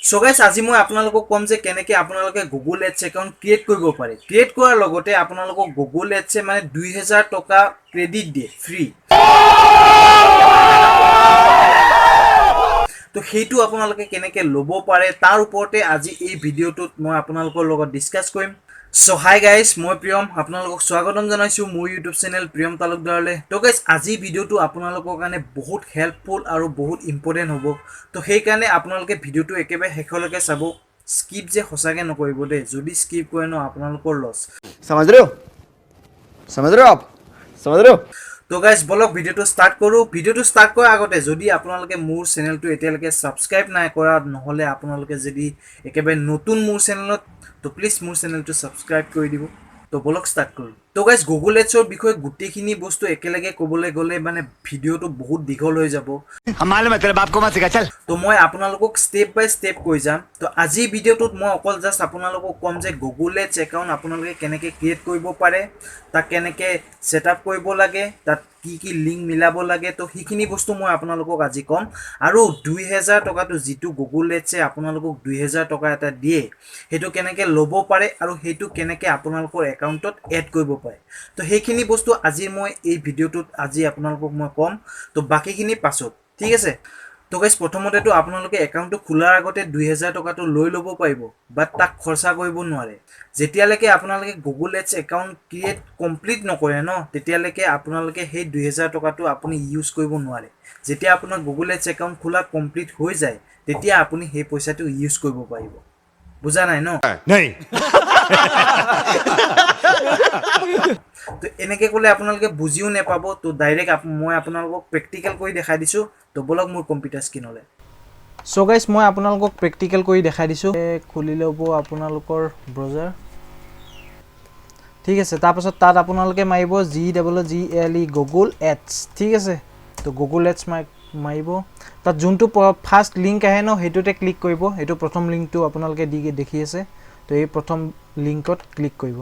So guys, আজি মই আপোনালোকক কম যে কেনেকৈ আপোনালোকে Google Ads একাউণ্ট ক্ৰিয়েট কৰিব পাৰে। ক্ৰিয়েট কৰাৰ লগতে আপোনালোকক Google Ads মানে 2000 টকা ক্ৰেডিট দিয়ে ফ্ৰী। তো সেইটো আপোনালোকে কেনেকৈ ল'ব পাৰে তাৰ ওপৰতে আজি এই ভিডিঅ'টোত মই আপোনালোকৰ লগত ডিসকাস কৰিম। So hi guys, মই প্ৰিয়ম আপোনালোকক স্বাগতম জনাইছো মোৰ YouTube চেনেল প্ৰিয়ম তালুকদাৰলৈ। তো গাইস আজি ভিডিঅ'টো আপোনালোকৰ কাৰণে বহুত হেল্পফুল আৰু বহুত ইম্পৰ্টেন্ট হ'ব। তো সেই কাৰণে আপোনালোকে ভিডিঅ'টো একেবাৰে শেষলৈকে চাব। স্কিপ যে সঁচাকৈ নকৰিব দেই, যদি স্কিপ কৰে ন আপোনালোকৰ লছ। समझ रहे हो समझ रहे हो आप समझ रहे हो তো গাইস বলক ভিডিঅ'টো ষ্টাৰ্ট কৰোঁ। ভিডিঅ'টো ষ্টাৰ্ট কৰাৰ আগতে যদি আপোনালোকে মোৰ চেনেলটো এতিয়ালৈকে সাবস্ক্ৰাইব নাই কৰা নহলে আপোনালোকে যদি একেবাৰে নতুন মোৰ চেনেলত তো প্লিজ মোৰ চেনেলটো সাবস্ক্ৰাইব কৰি দিব। তো বলক ষ্টাৰ্ট কৰোঁ। তো গাইস Google Ads-ৰ বিষয়ে গোটেইখিনি বস্তু একেলগে ক'বলৈ গ'লে মানে ভিডিঅ'টো বহুত দীঘল হৈ যাব। हम मालूम है तेरे बाप को मत सिखा चल তো মই আপোনালোকক ষ্টেপ বাই ষ্টেপ কৈ যাম। তো আজি ভিডিঅ'টোত মই অকল জাষ্ট আপোনালোকক ক'ম যে Google Ads একাউণ্ট আপোনালোকে কেনেকৈ ক্ৰিয়েট কৰিব পাৰে, তাক কেনেকৈ সেটআপ কৰিব লাগে, তাত কি কি লিংক মিলাব লাগে। তো সেইখিনি বস্তু মই আপোনালোকক আজি ক'ম। আৰু 2000 টকাটো যিটো Google Ads-এ আপোনালোকক 2000 টকা এটা দিয়ে সেইটো কেনেকৈ ল'ব পাৰে আৰু সেইটো কেনেকৈ আপোনালোকৰ একাউণ্টত এড কৰিব পাৰে। তো সেইখিনি বস্তু আজি মই এই ভিডিঅ'টোত আজি আপোনালোকক মই ক'ম। তো বাকিখিনি পাছত, ঠিক আছে। তো গাইস প্ৰথমতেতো আপোনালোকে একাউণ্টটো খোলাৰ আগতে 2000 টকাটো লৈ ল'ব পাৰিব, বাট তাক খৰচা কৰিব নোৱাৰে। যেতিয়ালৈকে আপোনালোকে Google Ads account create complete নকৰে ন তেতিয়ালৈকে আপোনালোকে সেই 2000 টকাটো আপুনি ইউজ কৰিব নোৱাৰে। যেতিয়া আপোনাৰ Google Ads একাউণ্ট খোলা কমপ্লিট হৈ যায় তেতিয়া আপুনি সেই পইচাটো ইউজ কৰিব পাৰিব। বুজা নাই ন? नहीं তো এনেকৈ ক'লে আপোনালোকে বুজিও নাপাব। তো ডাইৰেক্ট মই আপোনালোকক প্ৰেক্টিকেল কৰি দেখাই দিছোঁ। তো বলক মোৰ কম্পিউটাৰ স্ক্ৰীনলৈ। সো গাইস মই আপোনালোকক প্ৰেক্টিকেল কৰি দেখাই দিছোঁ। খুলি ল'ব আপোনালোকৰ ব্ৰাউজাৰ, ঠিক আছে। তাৰপাছত তাত আপোনালোকে মাৰিব GGLE Google Ads, ঠিক আছে। তো Google Ads মাৰিব, তাত যোনটো ফাৰ্ষ্ট লিংক আহে ন সেইটোতে ক্লিক কৰিব। এইটো প্ৰথম লিংকটো আপোনালোকে দেখি আছে। তো এই প্ৰথম লিংকত ক্লিক কৰিব।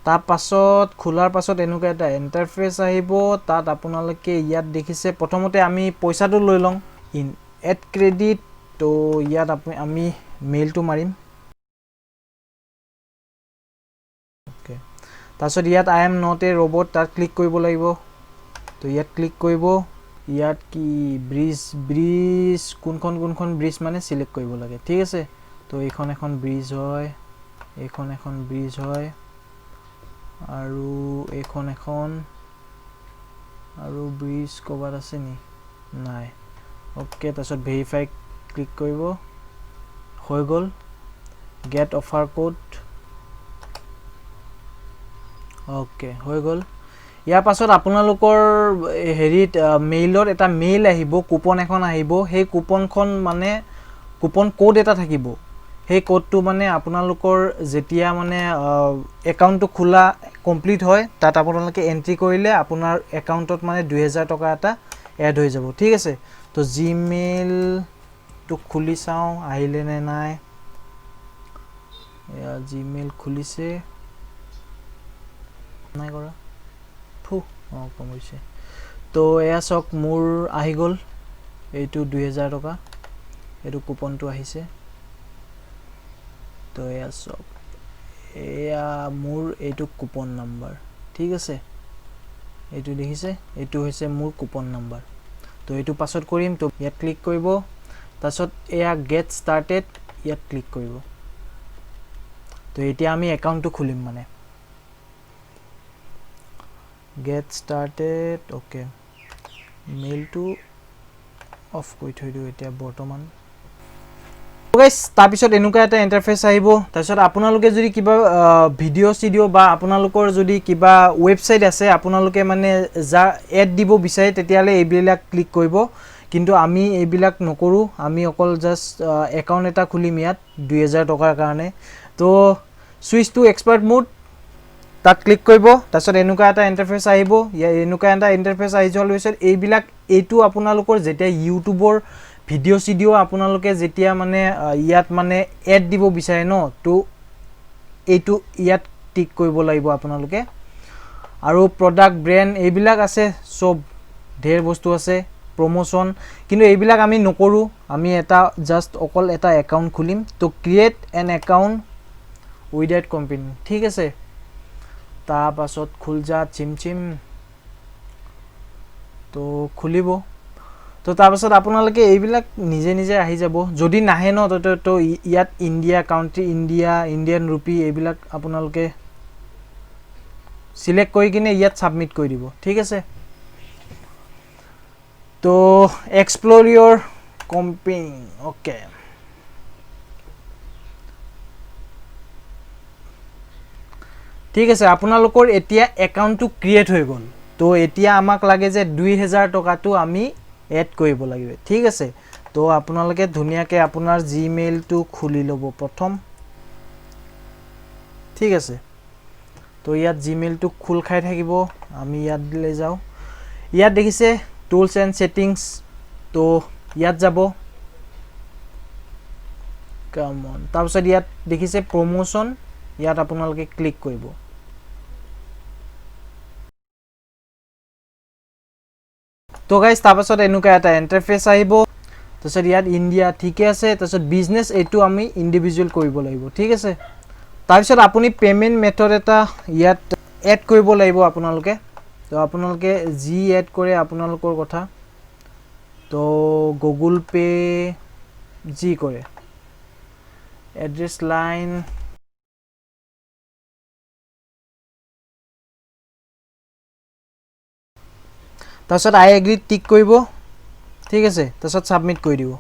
তাৰ পাছত খোলাৰ পাছত এনেকুৱা এটা ইণ্টাৰফেচ আহিব। তাত আপোনালোকে ইয়াত দেখিছে প্ৰথমতে আমি পইচাটো লৈ লওঁ ইন এড ক্ৰেডিট। তো ইয়াত আমি মেইলটো মাৰিম। ওকে, তাৰপিছত ইয়াত I am not a robot তাত ক্লিক কৰিব লাগিব। তো ইয়াত ক্লিক কৰিব। ইয়াত কি ব্ৰিজ কোনখন ব্ৰিজ মানে সিলেক্ট কৰিব লাগে, ঠিক আছে। তো এইখন এখন ব্ৰিজ হয়, এইখন এখন ব্ৰিজ হয়, আৰু এইখন এখন, আৰু ব্ৰিজ ক'বাত আছে নি? নাই। ওকে, তাৰপিছত ভেৰিফাই ক্লিক কৰিব। হৈ গ'ল। গেট অফাৰ কোড, ওকে হৈ গ'ল। ইয়াৰ পাছত আপোনালোকৰ হেৰিত মেইলত এটা মেইল আহিব, কুপন এখন আহিব। সেই কুপনখন মানে কুপন কোড এটা থাকিব। সেই কোডটো মানে আপোনালোকৰ যেতিয়া মানে একাউণ্টটো খোলা কমপ্লিট হয় তাত আপোনালোকে এন্ট্ৰি কৰিলে আপোনাৰ একাউণ্টত মানে 2000 টকা এটা এড হৈ যাব, ঠিক আছে। তো জিমেইলটো খুলি চাওঁ আহিলে নে নাই। এয়া জিমেইল খুলিছে, নাই কৰা কমিছে। তো এয়া চাওক মোৰ আহি গ'ল এইটো 2000 টকা, এইটো কুপনটো আহিছে। তো এয়া চাওক, এয়া মোৰ এইটো কুপন নাম্বাৰ, ঠিক আছে। এইটো দেখিছে, এইটো হৈছে মোৰ কুপন নাম্বাৰ। তো এইটো পাছত কৰিম। তো ইয়াত ক্লিক কৰিব। তাৰপিছত এয়া গেট ষ্টাৰ্টেড ইয়াত ক্লিক কৰিব। তো এতিয়া আমি একাউণ্টটো খুলিম মানে গেট ষ্টাৰ্টেড। ওকে, মেইলটো অফ কৰি থৈ দিওঁ এতিয়া বৰ্তমান। গাইস তাৰপিছত এনেকুৱা এটা ইণ্টাৰফেচ আহিব। তাৰপিছত আপোনালোকে যদি কিবা ভিডিঅ' বা আপোনালোকৰ যদি কিবা ৱেবছাইট আছে আপোনালোকে মানে যা এড দিব বিচাৰে তেতিয়াহ'লে এইবিলাক ক্লিক কৰিব। কিন্তু আমি এইবিলাক নকৰোঁ, আমি অকল জাষ্ট একাউণ্ট এটা খুলিম ইয়াত 2000 টকাৰ কাৰণে। তো চুইচ টু এক্সপাৰ্ট মোড তাত ক্লিক কৰিব। তাৰপিছত এনেকুৱা এটা ইণ্টাৰফেচ আহিব। এনেকুৱা এটা ইণ্টাৰফেচ আহি যোৱাৰ পিছত এইটো আপোনালোকৰ যেতিয়া ইউটিউবৰ ভিডিঅ' আপোনালোকে যেতিয়া মানে ইয়াত মানে এড দিব বিচাৰে ন, তো এইটো ইয়াত টিক কৰিব লাগিব আপোনালোকে। আৰু প্ৰডাক্ট ব্ৰেণ্ড এইবিলাক আছে, চব ঢেৰ বস্তু আছে। প্ৰমোশ্যন, কিন্তু এইবিলাক আমি নকৰোঁ। আমি এটা জাষ্ট অকল এটা একাউণ্ট খুলিম। তো create N account without company, ঠিক আছে। তাৰপাছত খোল যা চিম তো খুলিব। তো তাৰপাছত আপোনালোকে এইবিলাক নিজে নিজে আহি যাব। যদি নাহে ন তো ইয়াত ইণ্ডিয়া কাউণ্ট্ৰি, ইণ্ডিয়ান ৰুপি এইবিলাক আপোনালোকে চিলেক্ট কৰি কিনে ইয়াত ছাবমিট কৰি দিব, ঠিক আছে। তো এক্সপ্ল'ৰ ইয়ৰ কোম্পানী, অ'কে। ঠিক আছে, আপোনালোকৰ এতিয়া একাউণ্টটো ক্ৰিয়েট হৈ গ'ল। তো এতিয়া আমাক লাগে যে 2000 টকাটো আমি এড কৰিব লাগিব, ঠিক আছে। তো আপোনালোকে ধুনীয়াকৈ আপোনাৰ জিমেইলটো খুলি ল'ব প্ৰথম, ঠিক আছে। তো ইয়াত জিমেইলটো খোল খাই থাকিব। আমি ইয়াত দিলে যাওঁ। ইয়াত দেখিছে টুলছ এণ্ড ছেটিংছ, তো ইয়াত যাব। কামন, তাৰপিছত ইয়াত দেখিছে প্ৰমোশ্যন, ইয়াত আপোনালোকে ক্লিক কৰিব। তো গাইজ তাৰপাছত এনেকুৱা এটা ইণ্টাৰফেচ আহিব। তাৰপিছত ইয়াত ইণ্ডিয়া, ঠিকে আছে। তাৰপিছত বিজনেছ, এইটো আমি ইণ্ডিভিজুৱেল কৰিব লাগিব, ঠিক আছে। তাৰপিছত আপুনি পে'মেণ্ট মেথড এটা ইয়াত এড কৰিব লাগিব আপোনালোকে। তো আপোনালোকে যি এড কৰে আপোনালোকৰ কথা। তো গুগল পে' যি কৰে, এড্ৰেছ লাইন, তাৰপিছত আই এগ্ৰিত টিক কৰিব, ঠিক আছে। তাৰপিছত ছাবমিট কৰি দিব।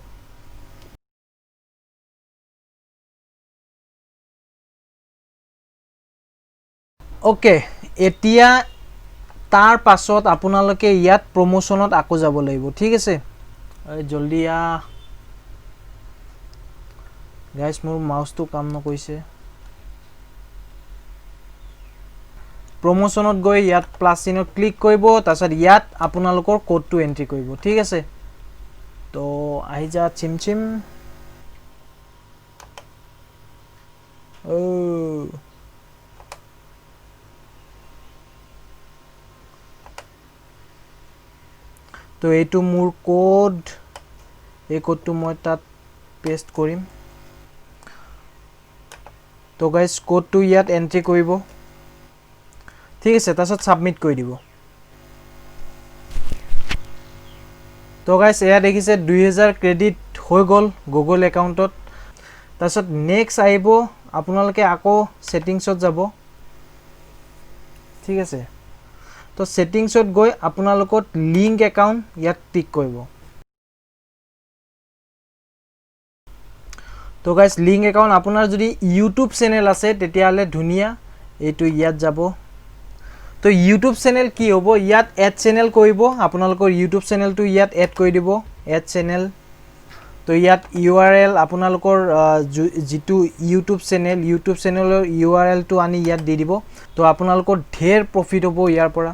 অ'কে, এতিয়া তাৰ পাছত আপোনালোকে ইয়াত প্ৰমোশ্যনত আকৌ যাব লাগিব, ঠিক আছে। জল্দি গাইজ, মোৰ মাউচটো কাম নকৰিছে। প্ৰমোশ্যনত গৈ ইয়াত প্লাছ চিনত ক্লিক কৰিব। তাৰপিছত ইয়াত আপোনালোকৰ কোডটো এণ্ট্ৰি কৰিব, ঠিক আছে। তো আহি যা চিম তো এইটো মোৰ কোড, এই কোডটো মই তাত পেষ্ট কৰিম। তো গাইজ কোডটো ইয়াত এণ্ট্ৰি কৰিব, ঠিক আছে। তাৰপিছত ছাবমিট কৰি দিব। তো গাইজ এয়া দেখিছে 2000 ক্ৰেডিট হৈ গ'ল গুগল একাউণ্টত। তাৰপিছত নেক্সট আহিব, আপোনালোকে আকৌ ছেটিংছত যাব, ঠিক আছে। তো ছেটিংছত গৈ আপোনালোকৰ লিংক একাউণ্ট ইয়াত টিক কৰিব। তো গাইজ লিংক একাউণ্ট, আপোনাৰ যদি ইউটিউব চেনেল আছে তেতিয়াহ'লে ধুনীয়া, এইটো ইয়াত যাব। তো ইউটিউব চেনেল কি হ'ব, ইয়াত এড চেনেল কৰিব। আপোনালোকৰ ইউটিউব চেনেলটো ইয়াত এড কৰি দিব, এড চেনেল। তো ইয়াত URL, আপোনালোকৰ যিটো ইউটিউব চেনেলৰ URLটো আনি ইয়াত দি দিব। তো আপোনালোকৰ ঢেৰ প্ৰফিট হ'ব ইয়াৰ পৰা।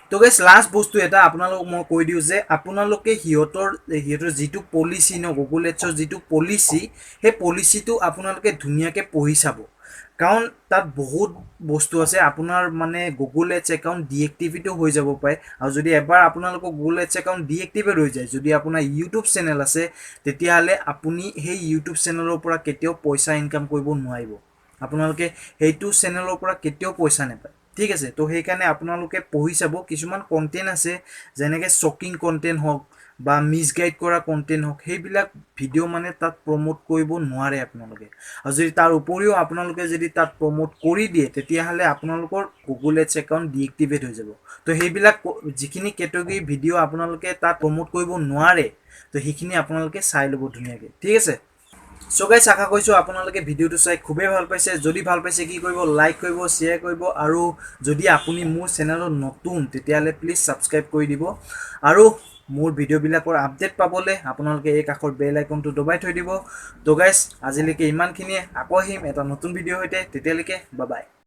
তো গাইজ লাষ্ট বস্তু এটা আপোনালোকক মই কৈ দিওঁ যে আপোনালোকে সিহঁতৰ যিটো পলিচি ন, গুগল এডছৰ যিটো পলিচি, সেই পলিচিটো আপোনালোকে ধুনীয়াকৈ পঢ়ি চাব। কাৰণ তাত বহুত বস্তু আছে। আপোনাৰ মানে গুগল এডছ একাউণ্ট ডিএক্টিভেটো হৈ যাব পাৰে। আৰু যদি এবাৰ আপোনালোকৰ গুগল এডছ একাউণ্ট ডিএক্টিভেট হৈ যায়, যদি আপোনাৰ ইউটিউব চেনেল আছে, তেতিয়াহ'লে আপুনি সেই ইউটিউব চেনেলৰ পৰা কেতিয়াও পইচা ইনকাম কৰিব নোৱাৰিব। আপোনালোকে সেইটো চেনেলৰ পৰা কেতিয়াও পইচা নাপায়, ঠিক আছে। তো সেইকাৰণে আপোনালোকে পঢ়ি চাব। কিছুমান কণ্টেণ্ট আছে যেনেকৈ শ্বকিং কণ্টেণ্ট হওক বা মিছগাইড কৰা কণ্টেণ্ট হওক, সেইবিলাক ভিডিঅ' মানে তাত প্ৰমোট কৰিব নোৱাৰে আপোনালোকে। আৰু যদি তাৰ উপৰিও আপোনালোকে যদি তাত প্ৰমোট কৰি দিয়ে, তেতিয়াহ'লে আপোনালোকৰ গুগল এডছ একাউণ্ট ডিএক্টিভেট হৈ যাব। তো সেইবিলাক যিখিনি কেটেগৰী ভিডিঅ' আপোনালোকে তাত প্ৰমোট কৰিব নোৱাৰে, তো সেইখিনি আপোনালোকে চাই ল'ব ধুনীয়াকৈ, ঠিক আছে। চ' গাইজ আশা কৰিছোঁ আপোনালোকে ভিডিঅ'টো চাই খুবেই ভাল পাইছে। যদি ভাল পাইছে কি কৰিব, লাইক কৰিব, শ্বেয়াৰ কৰিব। আৰু যদি আপুনি মোৰ চেনেলত নতুন, তেতিয়াহ'লে প্লিজ ছাবস্ক্ৰাইব কৰি দিব। আৰু মোৰ ভিডিঅ'বিলাকৰ আপডেট পাবলৈ আপোনালোকে এই কাষৰ বেল আইকনটো দবাই থৈ দিব। তো গাইজ আজিলৈকে ইমানখিনিয়ে। আকৌ আহিম এটা নতুন ভিডিঅ'ৰ সৈতে, তেতিয়ালৈকে বাই বাই।